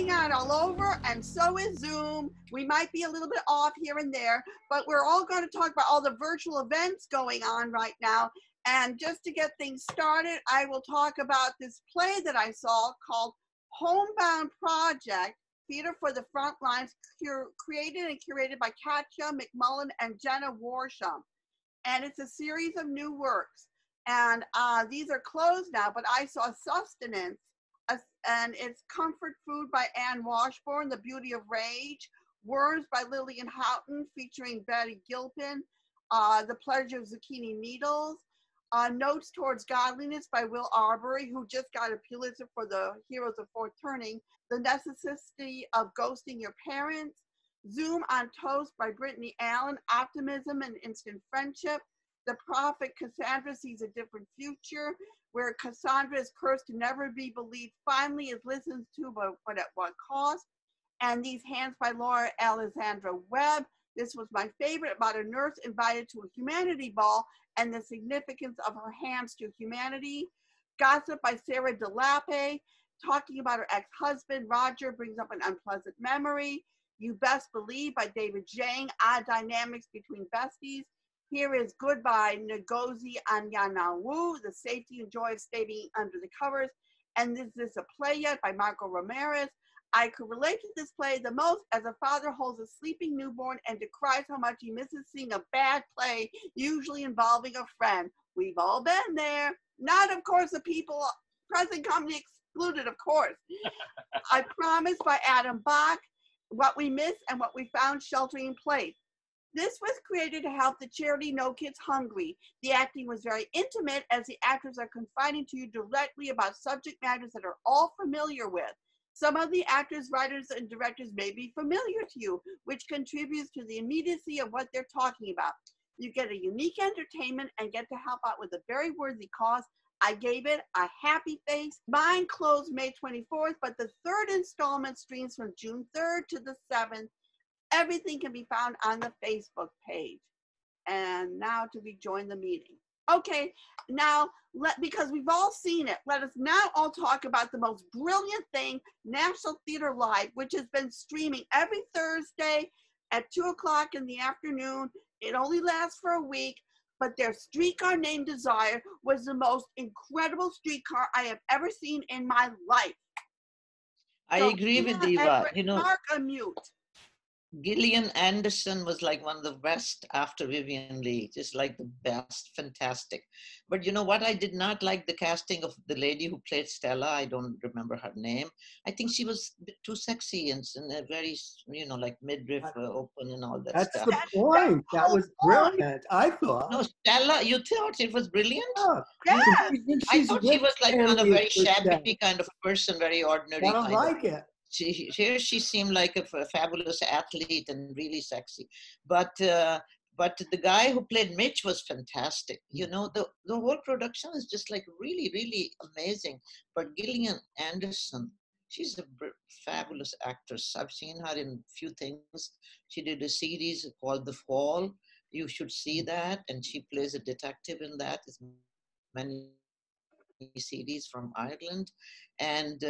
going on all over, and so is Zoom. We might be a little bit off here and there, but we're all going to talk about all the virtual events going on right now. And just to get things started, I will talk about this play that I saw called Homebound Project, Theater for the Front Lines, created and curated by Katja McMullen and Jenna Warsham. And it's a series of new works. And these are closed now, but I saw Sustenance, and it's Comfort Food by Anne Washburn, The Beauty of Rage, Worms by Lillian Houghton, featuring Betty Gilpin, The Pleasure of Zucchini Needles, Notes Towards Godliness by Will Arbery, who just got a Pulitzer for The Heroes of Fourth Turning, The Necessity of Ghosting Your Parents, Zoom on Toast by Brittany Allen, Optimism and Instant Friendship, The Prophet Cassandra Sees a Different Future, where Cassandra is cursed to never be believed, finally is listened to, but at what cost, and These Hands by Laura Alexandra Webb. This was my favorite, about a nurse invited to a humanity ball and the significance of her hands to humanity. Gossip by Sarah DeLappe, talking about her ex-husband, Roger, brings up an unpleasant memory. You Best Believe by David Zhang, Odd Dynamics Between Besties. Here is Goodbye, Ngozi Anyanwu, The Safety and Joy of Staying Under the Covers. And Is This a Play Yet by Marco Ramirez. I could relate to this play the most as a father holds a sleeping newborn and decries how much he misses seeing a bad play, usually involving a friend. We've all been there. Not, of course, the people, present company excluded, of course. I Promise by Adam Bach, What We Miss and What We Found Sheltering in Place. This was created to help the charity No Kids Hungry. The acting was very intimate as the actors are confiding to you directly about subject matters that are all familiar with. Some of the actors, writers, and directors may be familiar to you, which contributes to the immediacy of what they're talking about. You get a unique entertainment and get to help out with a very worthy cause. I gave it a happy face. Mine closed May 24th, but the third installment streams from June 3rd to the 7th. Everything can be found on the Facebook page. And now to rejoin the meeting. Okay, now, because we've all seen it, let us now all talk about the most brilliant thing, National Theater Live, which has been streaming every Thursday at 2 o'clock in the afternoon. It only lasts for a week, but their Streetcar Named Desire was the most incredible streetcar I have ever seen in my life. I agree with Eva. You know, Mark, unmute. Gillian Anderson was like one of the best after Vivian Leigh, just like the best, fantastic. But you know what? I did not like the casting of the lady who played Stella. I don't remember her name. I think she was a bit too sexy and a very, you know, like midriff open and all that That's stuff. the point. That was brilliant, I thought. No, Stella, you thought it was brilliant? Yeah. I thought she was like kind of very shabby kind of person, very ordinary. I don't like it. Here she seemed like a fabulous athlete and really sexy, but the guy who played Mitch was fantastic. You know, the whole production is just like really, really amazing. But Gillian Anderson, she's a fabulous actress. I've seen her in a few things. She did a series called The Fall. You should see that, and she plays a detective in that. It's many series from Ireland. And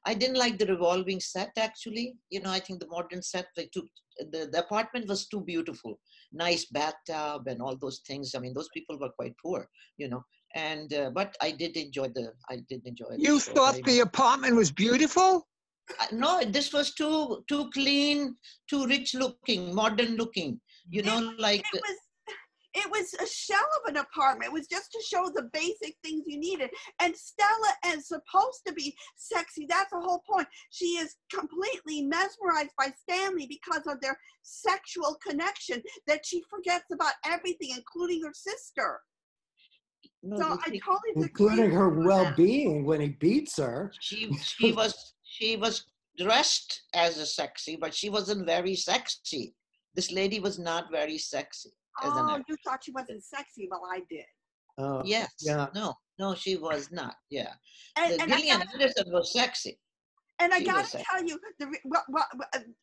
I didn't like the revolving set, actually. You know, I think the modern set, the apartment was too beautiful. Nice bathtub and all those things. I mean, those people were quite poor, you know. And but I did enjoy it. You thought the apartment was beautiful? No, this was too clean, too rich looking, modern looking. You know, like it was a shell of an apartment. It was just to show the basic things you needed. And Stella is supposed to be sexy. That's the whole point. She is completely mesmerized by Stanley because of their sexual connection that she forgets about everything, including her sister. No, so I totally including her well-being when he beats her. She was dressed as a sexy, but she wasn't very sexy. This lady was not very sexy. Oh, you thought she wasn't sexy? Well, I did. Oh, yes. Yeah. No, she was not. Yeah. And Gillian Anderson was sexy. And I got to tell you,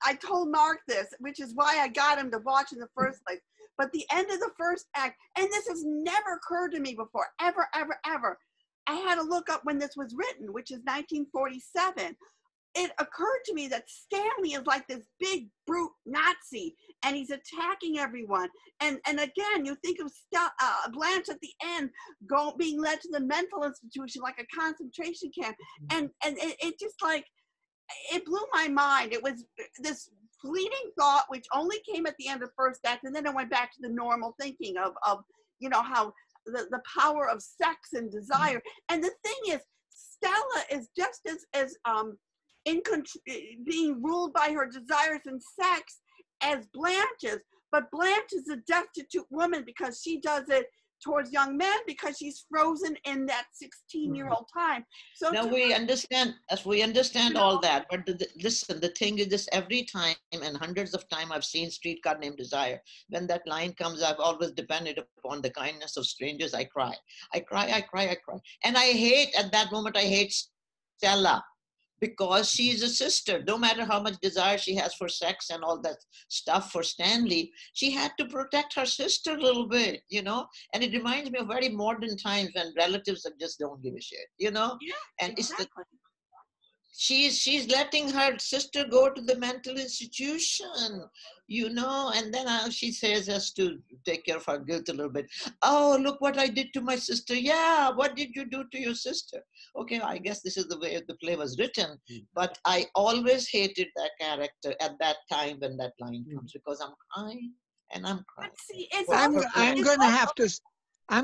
I told Mark this, which is why I got him to watch in the first place. But the end of the first act, and this has never occurred to me before, ever, ever, ever. I had to look up when this was written, which is 1947. it occurred to me that Stanley is like this big brute Nazi, and he's attacking everyone. And again, you think of Blanche at the end being led to the mental institution like a concentration camp, and it just like, it blew my mind. It was this fleeting thought which only came at the end of first act, and then it went back to the normal thinking of how the power of sex and desire. And the thing is, Stella is just as being ruled by her desires and sex as Blanche is, but Blanche is a destitute woman because she does it towards young men because she's frozen in that 16-year-old time. So now we understand, as we understand all that, but listen, the thing is this: every time, and hundreds of times I've seen Streetcar Named Desire, when that line comes, I've always depended upon the kindness of strangers. I cry, and I hate, at that moment, I hate Stella, because she's a sister. No matter how much desire she has for sex and all that stuff for Stanley, she had to protect her sister a little bit, and it reminds me of very modern times when relatives just don't give a shit, and exactly. She's letting her sister go to the mental institution, and then she says, has to take care of her guilt a little bit. Oh, look what I did to my sister. Yeah, what did you do to your sister? Okay, I guess this is the way the play was written, but I always hated that character at that time when that line comes, because I'm crying and I'm crying. See, it's I'm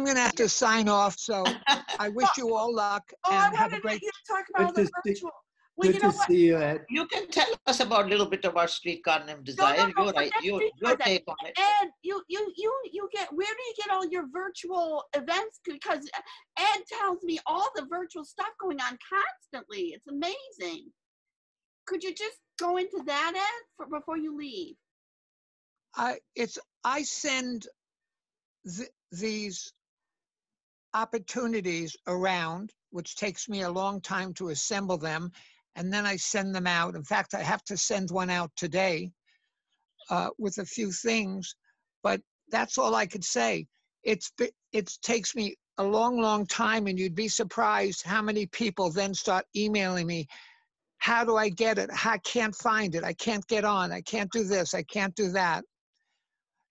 gonna have to sign off. So I wish you all luck and have a great. You talk about the virtual. Well, Good to see you, Ed. You can tell us about a little bit about Streetcar Named Desire. Your take on it. Ed, you get, where do you get all your virtual events? Because Ed tells me all the virtual stuff going on constantly. It's amazing. Could you just go into that, Ed, before you leave? I send these opportunities around, which takes me a long time to assemble them, and then I send them out. In fact, I have to send one out today with a few things, but that's all I could say. It takes me a long time, and you'd be surprised how many people then start emailing me. How do I get it? I can't find it. I can't get on. I can't do this. I can't do that.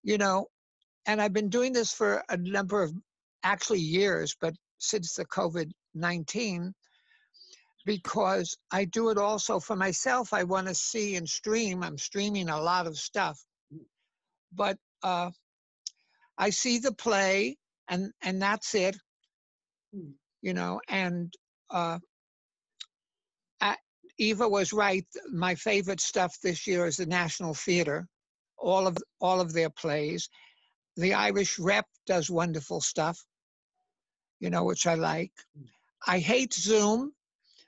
And I've been doing this for a number of actually years, but since the COVID-19, because I do it also for myself. I want to see and stream. I'm streaming a lot of stuff, but I see the play and that's it, and Eva was right. My favorite stuff this year is the National Theater, all of their plays. The Irish Rep does wonderful stuff, which I like. I hate Zoom.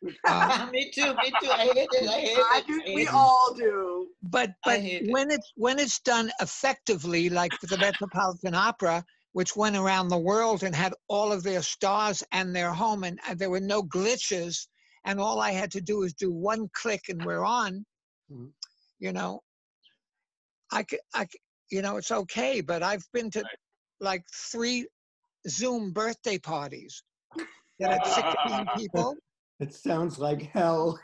Me too. I hate it. We all do. But when it's done effectively, like the Metropolitan Opera, which went around the world and had all of their stars and their home, and there were no glitches, and all I had to do is do one click and we're on. It's okay. But I've been to like 3 Zoom birthday parties that had 16 people. It sounds like hell.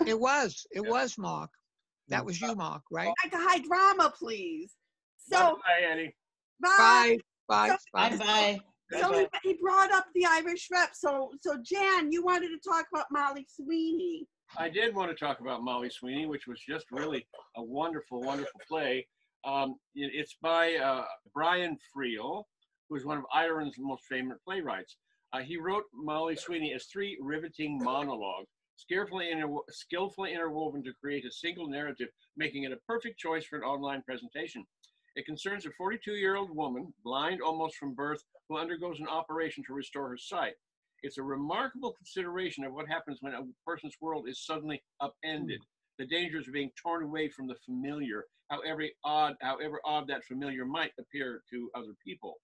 It was, Mark. That was you, Mark, right? Like a high drama, please. So, bye, Annie. Bye. Bye. Bye. So he brought up the Irish Rep. So Jan, you wanted to talk about Molly Sweeney. I did want to talk about Molly Sweeney, which was just really a wonderful, wonderful play. It's by Brian Friel, who is one of Ireland's most famous playwrights. He wrote Molly Sweeney as 3 riveting monologues, skillfully interwoven to create a single narrative, making it a perfect choice for an online presentation. It concerns a 42-year-old woman, blind almost from birth, who undergoes an operation to restore her sight. It's a remarkable consideration of what happens when a person's world is suddenly upended, the dangers of being torn away from the familiar, however odd that familiar might appear to other people,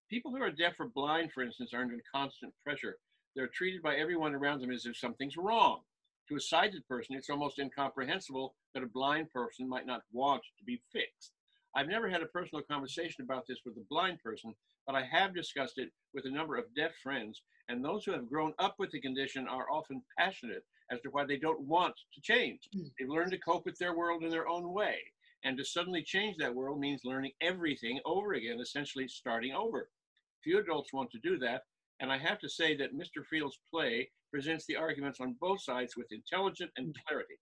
People who are deaf or blind, for instance, are under constant pressure. They're treated by everyone around them as if something's wrong. To a sighted person, it's almost incomprehensible that a blind person might not want to be fixed. I've never had a personal conversation about this with a blind person, but I have discussed it with a number of deaf friends, and those who have grown up with the condition are often passionate as to why they don't want to change. They've learned to cope with their world in their own way, and to suddenly change that world means learning everything over again, essentially starting over. Few adults want to do that, and I have to say that Mr. Friel's play presents the arguments on both sides with intelligence and clarity.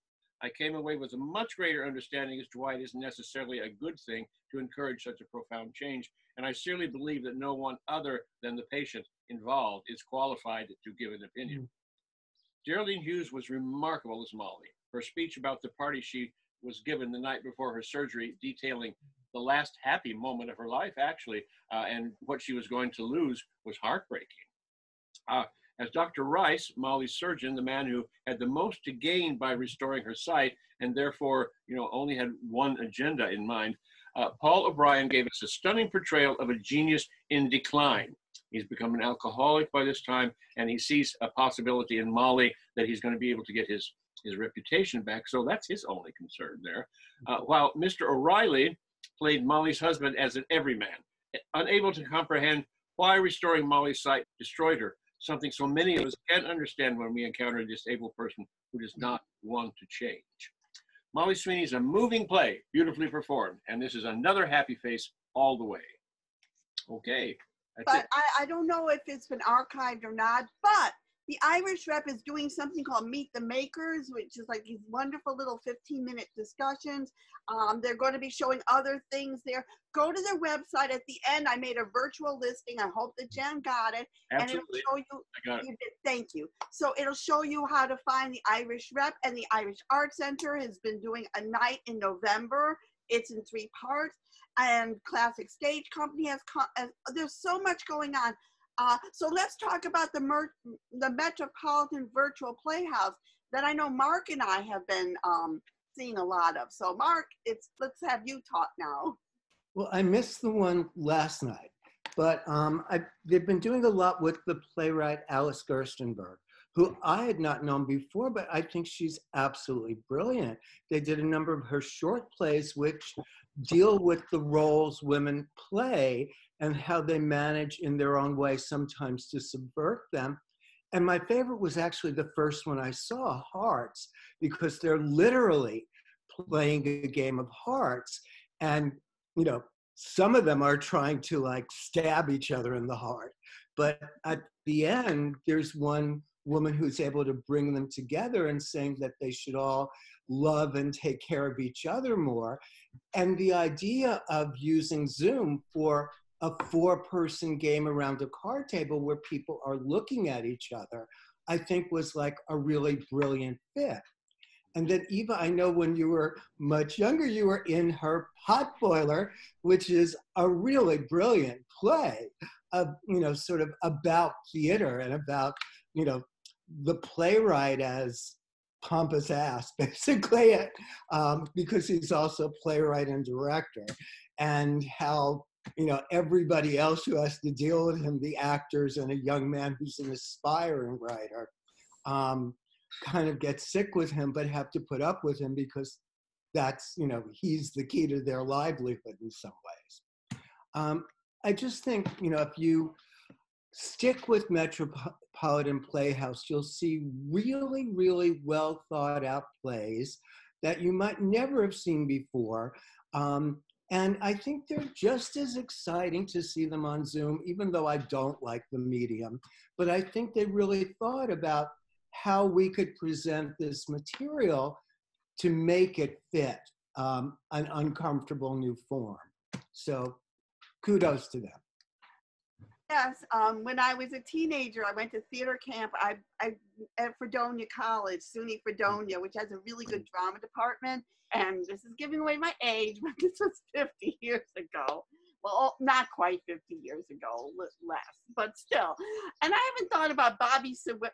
I came away with a much greater understanding as to why it isn't necessarily a good thing to encourage such a profound change, and I sincerely believe that no one other than the patient involved is qualified to give an opinion. Geraldine Hughes was remarkable as Molly. Her speech about the party she was given the night before her surgery, detailing the last happy moment of her life, actually, and what she was going to lose, was heartbreaking. As Dr. Rice, Molly's surgeon, the man who had the most to gain by restoring her sight, and therefore, only had one agenda in mind, Paul O'Brien gave us a stunning portrayal of a genius in decline. He's become an alcoholic by this time, and he sees a possibility in Molly that he's going to be able to get his reputation back. So that's his only concern there. While Mr. O'Reilly played Molly's husband as an everyman, unable to comprehend why restoring Molly's sight destroyed her, something so many of us can't understand when we encounter a disabled person who does not want to change. Molly Sweeney is a moving play, beautifully performed, and this is another happy face all the way. Okay. But I don't know if it's been archived or not, but the Irish Rep is doing something called Meet the Makers, which is like these wonderful little 15-minute discussions. They're going to be showing other things there. Go to their website. At the end, I made a virtual listing. I hope that Jen got it. Absolutely. And it'll show you. I got it. Thank you. So it'll show you how to find the Irish Rep, and the Irish Art Center has been doing a night in November. It's in 3 parts. And Classic Stage Company has, there's so much going on. So let's talk about the Metropolitan Virtual Playhouse that I know Mark and I have been seeing a lot of. So Mark, let's have you talk now. Well, I missed the one last night, but they've been doing a lot with the playwright Alice Gerstenberg, who I had not known before, but I think she's absolutely brilliant. They did a number of her short plays which deal with the roles women play and how they manage in their own way sometimes to subvert them. And my favorite was actually the first one I saw, Hearts, because they're literally playing a game of hearts. And, some of them are trying to like stab each other in the heart. But at the end, there's one woman who's able to bring them together and saying that they should all love and take care of each other more. And the idea of using Zoom for a 4-person game around a card table where people are looking at each other, I think was like a really brilliant fit. And then Eva, I know when you were much younger, you were in her Potboiler, which is a really brilliant play of, sort of about theater and about, the playwright as pompous ass, basically, because he's also playwright and director, and how, everybody else who has to deal with him, the actors and a young man who's an aspiring writer, kind of get sick with him, but have to put up with him because that's, he's the key to their livelihood in some ways. I just think, if you stick with Metropolitan Playhouse, you'll see really, really well thought out plays that you might never have seen before. And I think they're just as exciting to see them on Zoom, even though I don't like the medium. But I think they really thought about how we could present this material to make it fit an uncomfortable new form. So kudos to them. Yes, when I was a teenager, I went to theater camp at Fredonia College, SUNY Fredonia, which has a really good drama department. And this is giving away my age, but this was 50 years ago. Well, not quite 50 years ago, less, but still. And I haven't thought about Bobby Seawright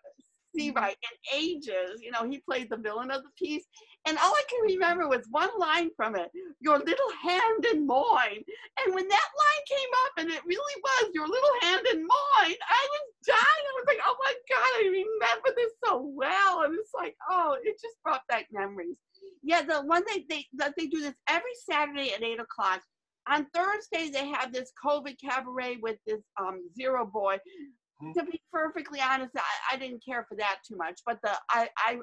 in ages. He played the villain of the piece. And all I can remember was one line from it, "Your little hand in mine." And when that line came up, and it really was, "Your little hand in mine," I was dying. I was like, oh my God, I remember this so well. And it's like, oh, it just brought back memories. Yeah, the one they do this every Saturday at 8 o'clock. On Thursday, they have this COVID cabaret with this Zero Boy. To be perfectly honest, I didn't care for that too much. But I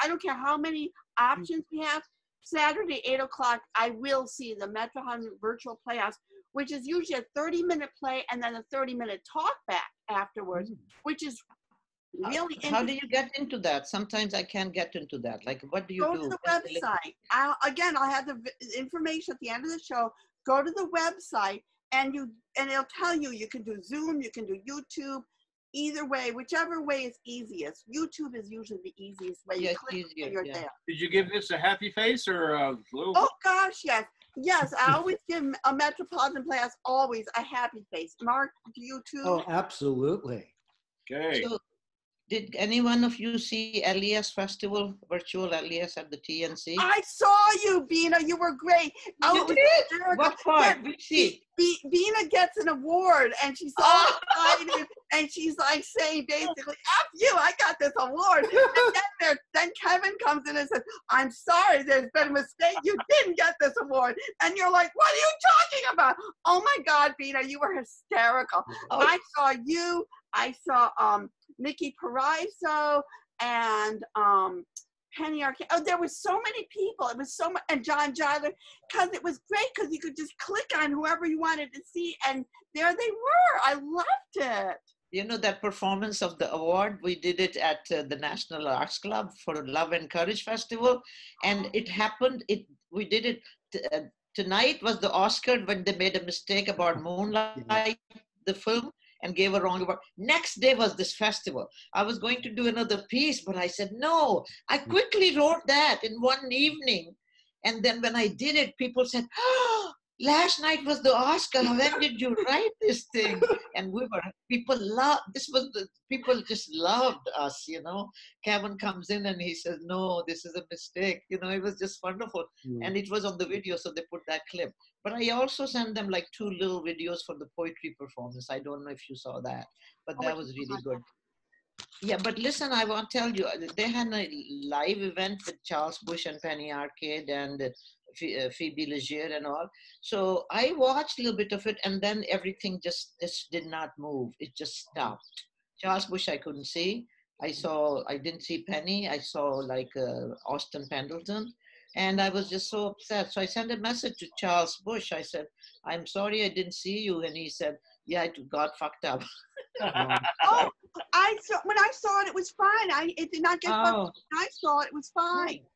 don't care how many options we have. Saturday, 8 o'clock, I will see the Metropolitan Virtual Playhouse, which is usually a 30-minute play and then a 30-minute talk back afterwards, which is really interesting. How do you get into that? Sometimes I can't get into that. Like, what do you do? Go to the website. I'll have the information at the end of the show. Go to the website, and it'll tell you you can do Zoom, you can do YouTube. Either way, whichever way is easiest. YouTube is usually the easiest way. Yeah, you click easier, and you're yeah. there. Did you give this a happy face or a little? Oh gosh, yes. Yes, I always give a Metropolitan Playhouse always a happy face. Mark, do you too? Oh, absolutely. Okay. So, did any one of you see LES Festival, virtual LES at the TNC? I saw you, Bina. You were great. You did? What part? Which seat? Bina gets an award, and she's so excited, and she's like saying basically, "F you, I got this award." And then Kevin comes in and says, "I'm sorry, there's been a mistake. You didn't get this award." And you're like, "What are you talking about?" Oh my God, Bina, you were hysterical. Oh. I saw you. I saw Nikki Paraiso and Penny Arcade. Oh, there were so many people. It was so much, and John Jodler, because it was great because you could just click on whoever you wanted to see, and there they were. I loved it. You know, that performance of the award, we did it at the National Arts Club for Love and Courage Festival, and it happened. We did it. Tonight was the Oscar when they made a mistake about Moonlight, the film, and gave a wrong award. Next day was this festival. I was going to do another piece, but I said, no. I quickly wrote that in one evening. And then when I did it, people said, oh, last night was the Oscar. When did you write this thing? And people just loved us, you know. Kevin comes in and he says, no, this is a mistake. You know, it was just wonderful. And it was on the video, so they put that clip. But I also sent them like 2 little videos for the poetry performance. I don't know if you saw that, but that was really good. Yeah, but listen, I want to tell you, they had a live event with Charles Bush and Penny Arcade and Phoebe Leger and all. So I watched a little bit of it, and then everything just did not move. It just stopped. Charles Bush I couldn't see. I didn't see Penny. I saw like Austin Pendleton. And I was just so upset. So I sent a message to Charles Bush. I said, I'm sorry I didn't see you. And he said, yeah, it got fucked up. Oh, when I saw it, it was fine. It did not get fucked up. When I saw it, it was fine.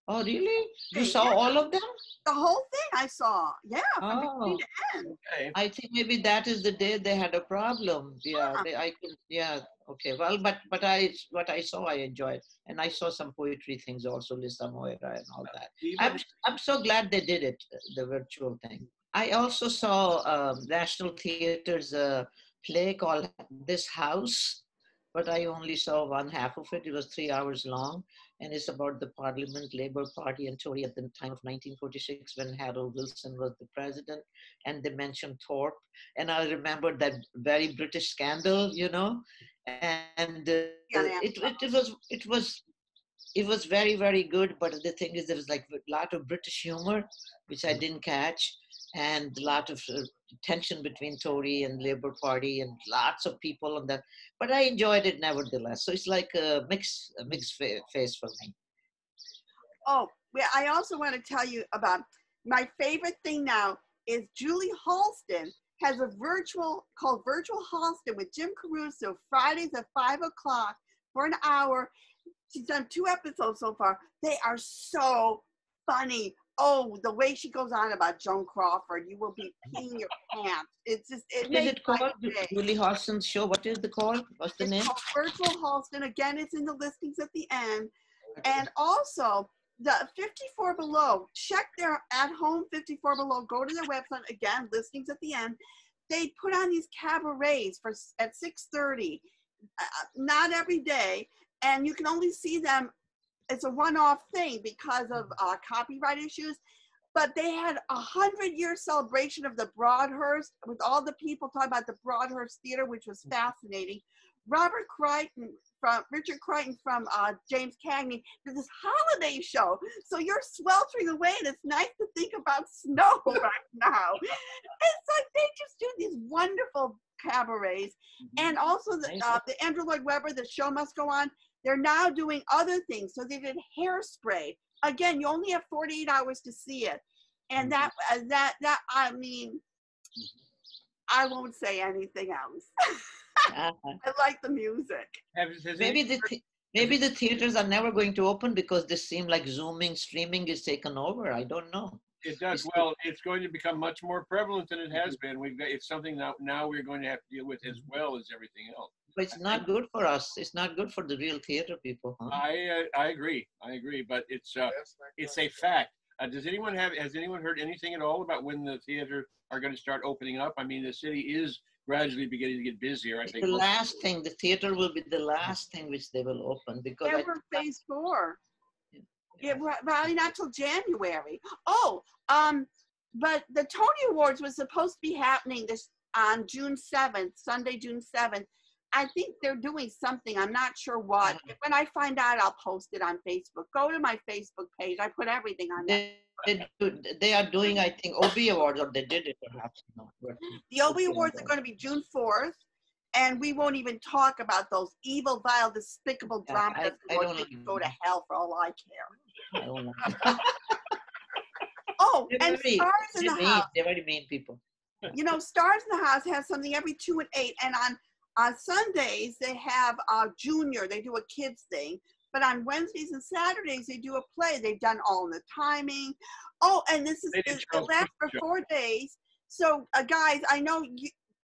Oh, really? You saw all of them? The whole thing I saw. Yeah, from beginning to end. Okay. I think maybe that is the day they had a problem. Yeah, okay. Well, but what I saw, I enjoyed, and I saw some poetry things also, Lisa Moira and all that. I'm so glad they did it, the virtual thing. I also saw National Theatre's play called This House, but I only saw one half of it. It was 3 hours long, and it's about the Parliament, Labour Party, and Tory at the time of 1946 when Harold Wilson was the president, and they mentioned Thorpe, and I remembered that very British scandal, you know, and it was very, very good. But the thing is, there was like a lot of British humor, which I didn't catch, and a lot of tension between Tory and Labour Party, and lots of people on that. But I enjoyed it nevertheless. So it's like a mixed phase for me. Oh, well, I also want to tell you about my favorite thing now is Julie Halston has a virtual called Virtual Halston with Jim Caruso, Fridays at 5 o'clock for an hour. She's done 2 episodes so far. They are so funny. Oh, the way she goes on about Joan Crawford, you will be peeing your pants. It's just, What is it called? Julie Halston's show. What is it called? What's the name? It's called Virtual Halston. Again, it's in the listings at the end. And also, the 54 Below, check their at home 54 Below, go to their website, again, listings at the end. They put on these cabarets at 6:30, not every day, and you can only see them. It's a one-off thing because of copyright issues, but they had a 100-year celebration of the Broadhurst with all the people talking about the Broadhurst Theater, which was fascinating. Richard Crichton from James Cagney did this holiday show. So you're sweltering away, and it's nice to think about snow right now. It's like they just do these wonderful cabarets. And also the Andrew Lloyd Webber, The Show Must Go On, they're now doing other things. So they did Hairspray. Again, you only have 48 hours to see it. And that I mean, I won't say anything else. I like the music. Maybe the theaters are never going to open because they seem like Zooming, streaming is taken over. I don't know. It does. Well, it's going to become much more prevalent than it has been. It's something that now we're going to have to deal with as well as everything else. But it's not good for us. It's not good for the real theater people. Huh? I agree. But it's a fact. Has anyone heard anything at all about when the theaters are going to start opening up? I mean, the city is gradually beginning to get busier. I think the last thing, the theater will be the last thing which they will open because we're phase 4. Yeah, probably not till January. But the Tony Awards was supposed to be happening on June 7th, Sunday, June 7th. I think they're doing something. I'm not sure what. When I find out, I'll post it on Facebook. Go to my Facebook page. I put everything on there. They are doing, I think, OB Awards, or they did it perhaps. No. The OB Awards are going to be June 4th. And we won't even talk about those evil, vile, despicable dramas. Go to hell for all I care. I don't know. And Stars in the House. They're very mean people. You know, Stars in the House has something every 2 and 8. And on Sundays, they have Junior. They do a kids thing. But on Wednesdays and Saturdays, they do a play. They've done All in the Timing. And it lasts for 4 days. So, guys, I know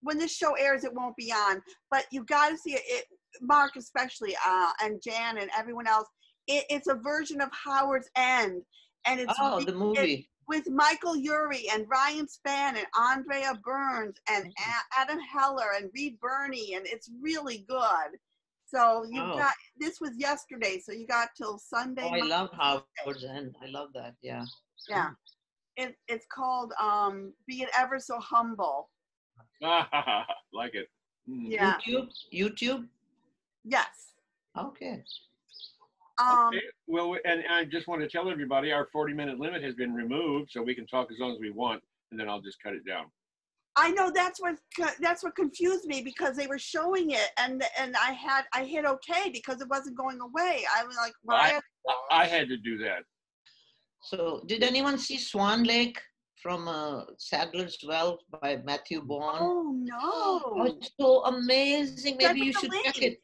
when this show airs, it won't be on. But you got to see it. Mark especially, and Jan and everyone else. It's a version of Howard's End. And it's the movie. With Michael Urie and Ryan Spann and Andrea Burns and Adam Heller and Reed Birney, and it's really good. So this was yesterday, so you got till Sunday. I love Howard's End. I love that. Yeah. Yeah. It's called Be It Ever So Humble. Like it. Yeah. YouTube? Yes. Okay. Okay. Well, and I just want to tell everybody our 40-minute limit has been removed, so we can talk as long as we want, and then I'll just cut it down. I know that's what confused me, because they were showing it, and I hit okay because it wasn't going away. I was like, why? I had to do that. So, did anyone see Swan Lake from Sadler's Well by Matthew Bourne? Oh no! Oh, it's so amazing. Maybe you should check it.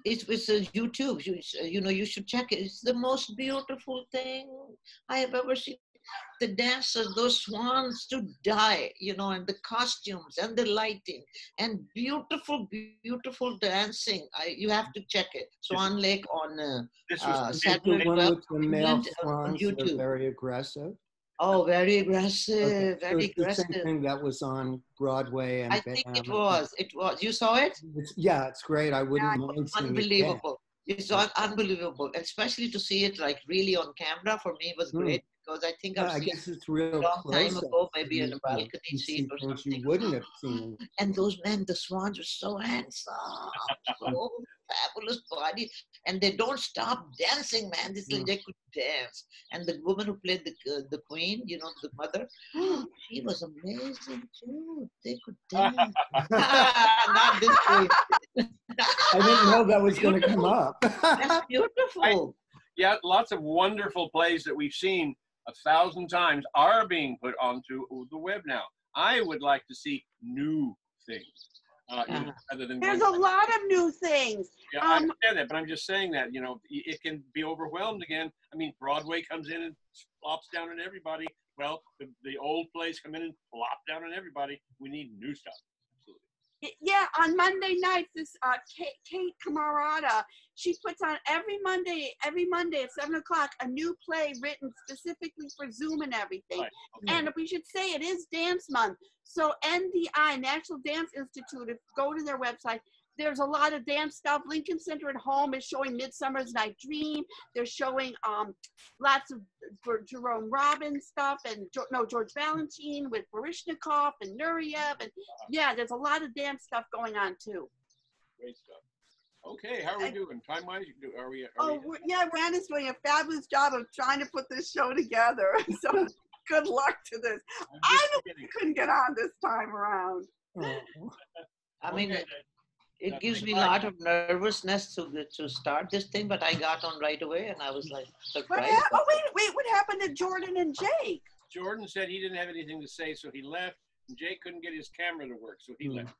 It's YouTube. You should check it. It's the most beautiful thing I have ever seen. The dancers, those swans to die, and the costumes and the lighting and beautiful, beautiful dancing. You have to check it. Swan Lake on Sadler's Well. With the male swans that are very aggressive. Oh, very aggressive, okay. Very aggressive. The same thing that was on Broadway and I think it was. You saw it? It's great. I wouldn't mind seeing unbelievable. It's unbelievable, especially to see it like really on camera. For me, it was great because I think I guess it's real a long time ago, maybe in a balcony seat or something. You wouldn't have seen. And those men, the swans, are so handsome, so fabulous body, and they don't stop dancing, man. This is they could dance. And the woman who played the queen, the mother, she was amazing too. They could dance. Not this way. I didn't know that was going to come up. That's beautiful. Lots of wonderful plays that we've seen 1,000 times are being put onto the web now. I would like to see new things. Rather than there's a lot of new things. Yeah, I understand that, but I'm just saying that, it can be overwhelmed again. I mean, Broadway comes in and plops down on everybody. Well, the old plays come in and plop down on everybody. We need new stuff. Yeah, on Monday nights, this Kate Camarada, she puts on every Monday at 7 o'clock a new play written specifically for Zoom and everything. Right. Okay. And we should say it is Dance Month. So NDI, National Dance Institute, go to their website. There's a lot of dance stuff. Lincoln Center at Home is showing Midsummer's Night Dream. They're showing lots of Jerome Robbins stuff, and George Valentine with Baryshnikov and Nureyev, and there's a lot of dance stuff going on too. Great stuff. Okay, how are we doing? Time-wise, are we? Yeah, Rand is doing a fabulous job of trying to put this show together. So good luck to this. I couldn't get on this time around. I mean, it gives me a lot of nervousness to start this thing, but I got on right away, and I was like surprised. Wait, what happened to Jordan and Jake? Jordan said he didn't have anything to say, so he left. And Jake couldn't get his camera to work, so he left.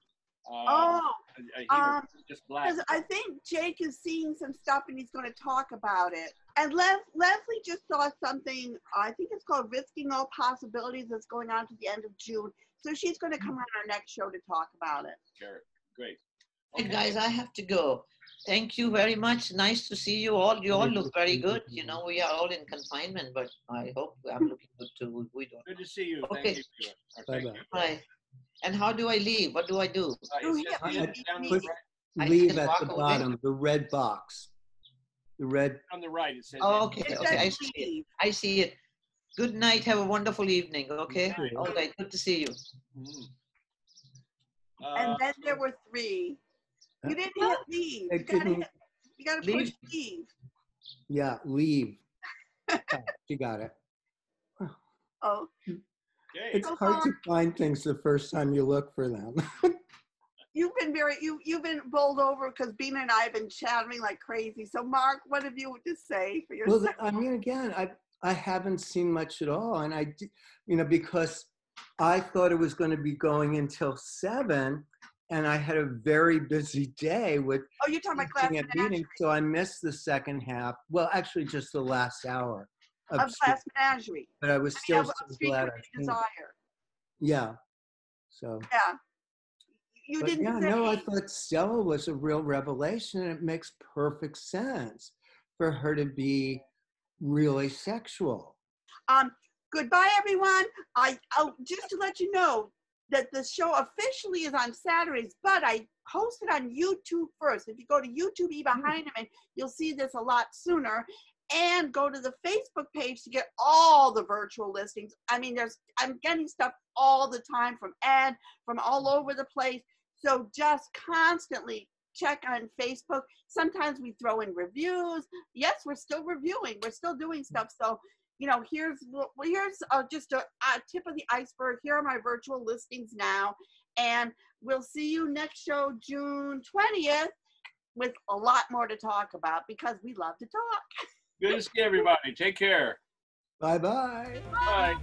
He was just black. Because I think Jake is seeing some stuff and he's going to talk about it. And Leslie just saw something, I think it's called Risking All Possibilities, that's going on to the end of June. So she's going to come on our next show to talk about it. Great. Hey guys, I have to go. Thank you very much. Nice to see you all. You all look very good. You know, we are all in confinement, but I hope I'm looking good too. We don't. Good to see you. Okay. Thank you. Bye-bye. Bye. And how do I leave? What do I do? Leave at the bottom, the red box. The red. On the right, it says. Oh, okay. I see it. I see it. Good night. Have a wonderful evening. Okay. All right. Good to see you. And then there were 3. You didn't hit leave. You got to push leave. Yeah, leave. You got it. Oh. Okay. It's hard to find things the first time you look for them. You've been bowled over because Bina and I have been chattering like crazy. So Mark, what have you to say for yourself? Well, I mean, again, I haven't seen much at all, and I, because I thought it was going to be going until 7, and I had a very busy day with. Oh, you're talking about class menagerie. So I missed the second half. Well, actually, just the last hour of class menagerie. But I was still so glad I came. Desire. Yeah. So. Yeah. You didn't say. No, I thought Stella was a real revelation, and it makes perfect sense for her to be really sexual. Goodbye, everyone. Just to let you know that the show officially is on Saturdays, but I post it on YouTube first. If you go to YouTube, Eva Heinemann, you'll see this a lot sooner. And go to the Facebook page to get all the virtual listings. I mean, I'm getting stuff all the time from Ed, from all over the place. So just constantly check on Facebook. Sometimes we throw in reviews. Yes, we're still reviewing. We're still doing stuff. So, here's just a tip of the iceberg. Here are my virtual listings now. And we'll see you next show, June 20th, with a lot more to talk about because we love to talk. Good to see everybody. Take care. Bye-bye. Bye.